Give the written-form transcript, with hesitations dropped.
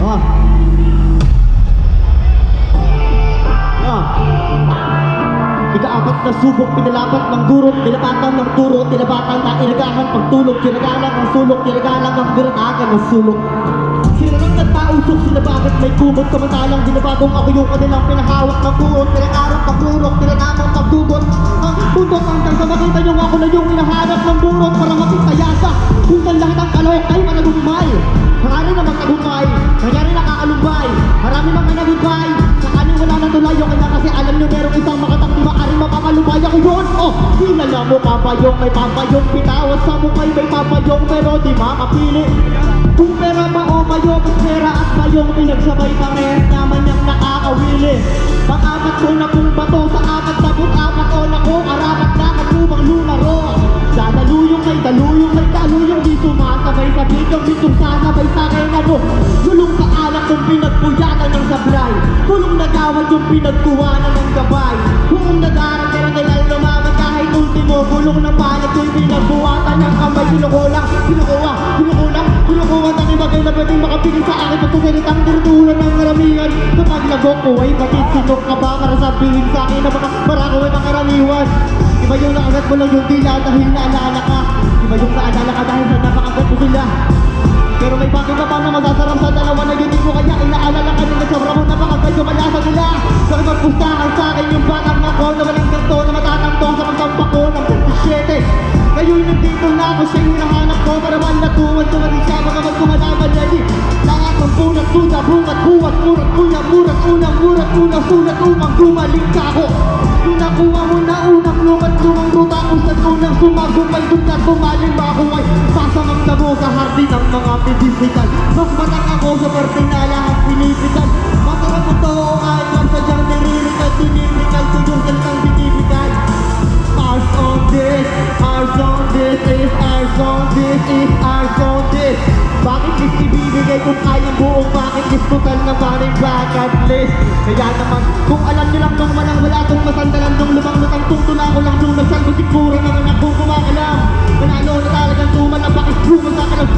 Ah. Ah. Ika-apat na subok, pinalapat ng guro, pinapatan ng turo, tinabatan na inagahan, pagtulog, kinagalang ng sulok, kinagalang ng biratagan ng sulok. Sino nang nagpausok, sila bakit may kumot, samantalang dinabagong ako yung kanilang pinahawak ng kurot, tinakarang pagdurok, tinatamang pagdubot. Ang bundok hanggang sa makita nyo ako na yung hinahanap ng burot para mapitayasa. Kung saan lahat ang kalok ay managumay, marami namang nagumay, nangyari nakaalumbay, marami mga nagubay. Sa kanin wala na tulayo, kaya kasi alam nyo merong isang makatang di maaari mapakalubay ako yun. Oh, kilala mo papayong, may papayong, pitawas sa mukay may papayong, pero di makapili. Kung pera ba o mayo, pera at mayong pinagsabay parehas naman yung nakakawili. Pang-apat ko na kung bato sa apat na apat o na ko, arapat na katubang lumaro. Dadaluyong may daluyong di sumasabay sa bigong bitong sasabay sa akin ano. Gulong sa alak kung pinagpuyatan ng sablay, gulong nagawad yung pinagkuwanan ng gabay. Kung nag-aaral pero kailan lumaman kahit ultimo, gulong ng panik yung pinagbuwatan ng kamay. Kinukuha tani bagay na pwedeng makapigil sa akin at sasalitang turtulan ng karamihan. Sa paglagok ko ay bakit sinok ka ba para sabihin sa akin na baka marako ay makaraniwan. Iba yung nakagat mo lang yung dila dahil naalala ka, iba yung naalala ka dahil sa napakagat mo sila. Pero may bakit ka pa na masasarap sa dalawa na yun mo, kaya inaalala ka nila sobra mo napakagay kumalasa nila. Bakit magpustahan sa akin yung batang ako na walang ganto na matatangtong sa magkampa ko ng 27. Ngayon nandito na ako siya'y hinahanap ko para malatuan tumating siya mga kumalaban na di lahat ng punat suda, bungat buwat, murat una, murat unang, murat una, sulat umang gumaling ka ako. Nung nakuha mo na unang lumat, lumang ruta kung saan unang sumagupay doon na tumaling ba ako ay sasamang damo sa hardin ng mga physical. Mas matang ako sa parte na lahat pinipitan. Masarap mo to ay magsadyang niririkat, dinirikal ko yung salitang binibigay. Ours on this is ours on this is ours on this. Bakit is ibibigay kung kayang buong, bakit is total na paring backup list? Kaya naman, kung alam nyo lang nung walang wala tong masandalan nung lumang lutang tungtula ko lang nung nagsalbo siguro naman akong kumakalam. Manalo na talagang tuman ang bakit bumo sa kalang